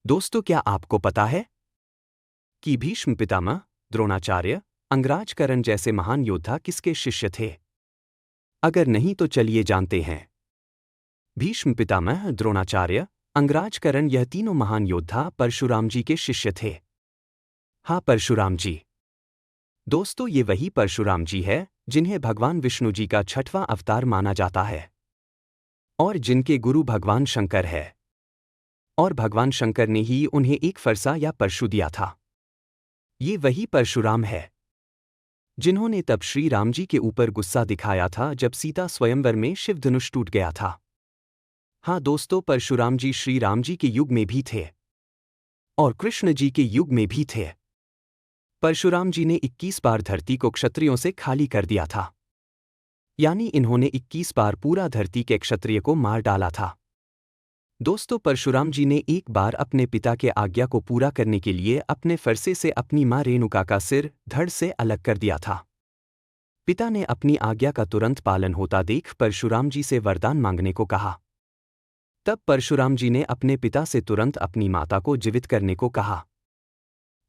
दोस्तों, क्या आपको पता है कि भीष्म पितामह, द्रोणाचार्य, अंगराज कर्ण जैसे महान योद्धा किसके शिष्य थे? अगर नहीं तो चलिए जानते हैं। भीष्म पितामह, द्रोणाचार्य, अंगराज कर्ण यह तीनों महान योद्धा परशुराम जी के शिष्य थे। हाँ, परशुराम जी। दोस्तों, ये वही परशुराम जी है जिन्हें भगवान विष्णु जी का छठवां अवतार माना जाता है और जिनके गुरु भगवान शंकर है। और भगवान शंकर ने ही उन्हें एक फरसा या परशु दिया था। ये वही परशुराम है जिन्होंने तब श्री राम जी के ऊपर गुस्सा दिखाया था जब सीता स्वयंवर में शिव धनुष टूट गया था। हाँ दोस्तों, परशुराम जी श्री राम जी के युग में भी थे और कृष्ण जी के युग में भी थे। परशुराम जी ने 21 बार धरती को क्षत्रियों से खाली कर दिया था, यानी इन्होंने 21 बार पूरा धरती के क्षत्रिय को मार डाला था। दोस्तों, परशुराम जी ने एक बार अपने पिता के आज्ञा को पूरा करने के लिए अपने फरसे से अपनी मां रेणुका का सिर धड़ से अलग कर दिया था। पिता ने अपनी आज्ञा का तुरंत पालन होता देख परशुराम जी से वरदान मांगने को कहा। तब परशुराम जी ने अपने पिता से तुरंत अपनी माता को जीवित करने को कहा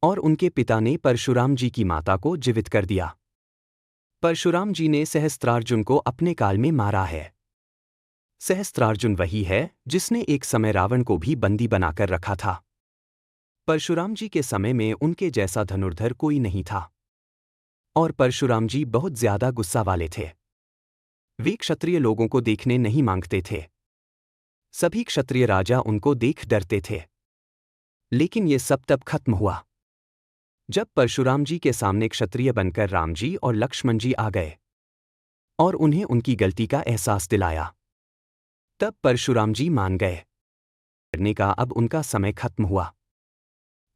और उनके पिता ने परशुराम जी की माता को जीवित कर दिया। परशुराम जी ने सहस्त्रार्जुन को अपने काल में मारा है। सहस्त्रार्जुन वही है जिसने एक समय रावण को भी बंदी बनाकर रखा था। परशुराम जी के समय में उनके जैसा धनुर्धर कोई नहीं था और परशुराम जी बहुत ज्यादा गुस्सा वाले थे। वे क्षत्रिय लोगों को देखने नहीं मांगते थे। सभी क्षत्रिय राजा उनको देख डरते थे। लेकिन ये सब तब खत्म हुआ जब परशुराम जी के सामने क्षत्रिय बनकर राम जी और लक्ष्मण जी आ गए और उन्हें उनकी गलती का एहसास दिलाया। तब परशुराम जी मान गए। करने का अब उनका समय खत्म हुआ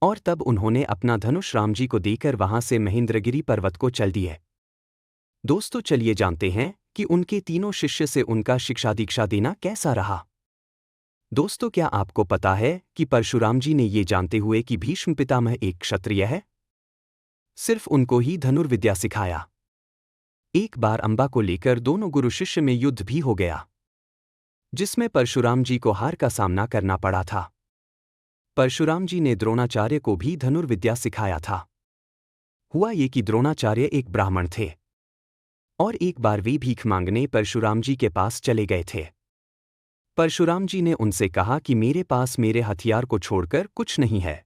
और तब उन्होंने अपना धनुष राम जी को देकर वहां से महेंद्रगिरी पर्वत को चल दिए। दोस्तों, चलिए जानते हैं कि उनके तीनों शिष्य से उनका शिक्षा दीक्षा देना कैसा रहा। दोस्तों, क्या आपको पता है कि परशुराम जी ने ये जानते हुए कि भीष्म पितामह एक क्षत्रिय है, सिर्फ उनको ही धनुर्विद्या सिखाया। एक बार अंबा को लेकर दोनों गुरु शिष्य में युद्ध भी हो गया, जिसमें परशुराम जी को हार का सामना करना पड़ा था। परशुराम जी ने द्रोणाचार्य को भी धनुर्विद्या सिखाया था। हुआ ये कि द्रोणाचार्य एक ब्राह्मण थे और एक बार वे भीख मांगने परशुराम जी के पास चले गए थे। परशुराम जी ने उनसे कहा कि मेरे पास मेरे हथियार को छोड़कर कुछ नहीं है।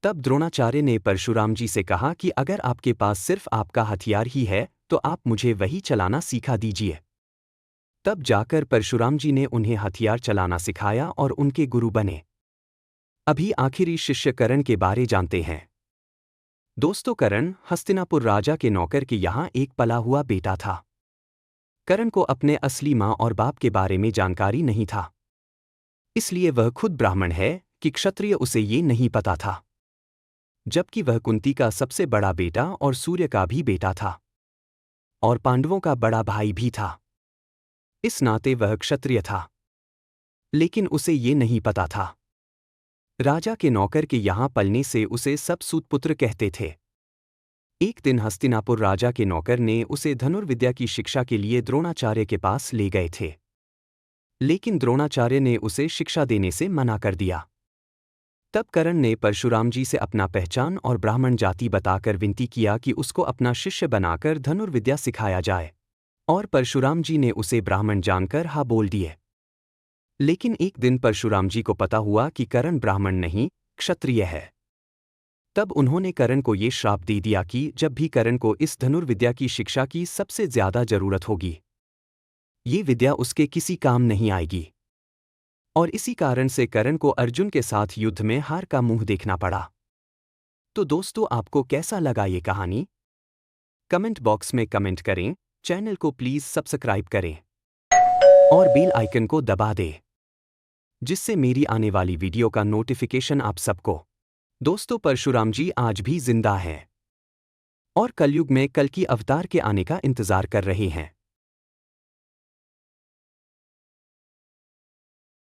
तब द्रोणाचार्य ने परशुराम जी से कहा कि अगर आपके पास सिर्फ आपका हथियार ही है तो आप मुझे वही चलाना सिखा दीजिए। तब जाकर परशुराम जी ने उन्हें हथियार चलाना सिखाया और उनके गुरु बने। अभी आखिरी शिष्य कर्ण के बारे जानते हैं। दोस्तों, कर्ण हस्तिनापुर राजा के नौकर के यहाँ एक पला हुआ बेटा था। कर्ण को अपने असली माँ और बाप के बारे में जानकारी नहीं था, इसलिए वह खुद ब्राह्मण है कि क्षत्रिय उसे ये नहीं पता था। जबकि वह कुंती का सबसे बड़ा बेटा और सूर्य का भी बेटा था और पांडवों का बड़ा भाई भी था। इस नाते वह क्षत्रिय था, लेकिन उसे ये नहीं पता था। राजा के नौकर के यहाँ पलने से उसे सब सूतपुत्र कहते थे। एक दिन हस्तिनापुर राजा के नौकर ने उसे धनुर्विद्या की शिक्षा के लिए द्रोणाचार्य के पास ले गए थे, लेकिन द्रोणाचार्य ने उसे शिक्षा देने से मना कर दिया। तब कर्ण ने परशुराम जी से अपना पहचान और ब्राह्मण जाति बताकर विनती किया कि उसको अपना शिष्य बनाकर धनुर्विद्या सिखाया जाए, और परशुराम जी ने उसे ब्राह्मण जानकर हाँ बोल दिए। लेकिन एक दिन परशुराम जी को पता हुआ कि कर्ण ब्राह्मण नहीं, क्षत्रिय है। तब उन्होंने कर्ण को ये श्राप दे दिया कि जब भी कर्ण को इस धनुर्विद्या की शिक्षा की सबसे ज्यादा जरूरत होगी, ये विद्या उसके किसी काम नहीं आएगी। और इसी कारण से कर्ण को अर्जुन के साथ युद्ध में हार का मुंह देखना पड़ा। तो दोस्तों, आपको कैसा लगा ये कहानी? कमेंट बॉक्स में कमेंट करें, चैनल को प्लीज सब्सक्राइब करें और बेल आइकन को दबा दें, जिससे मेरी आने वाली वीडियो का नोटिफिकेशन आप सबको। दोस्तों, परशुराम जी आज भी जिंदा हैं और कलयुग में कल की अवतार के आने का इंतजार कर रहे हैं।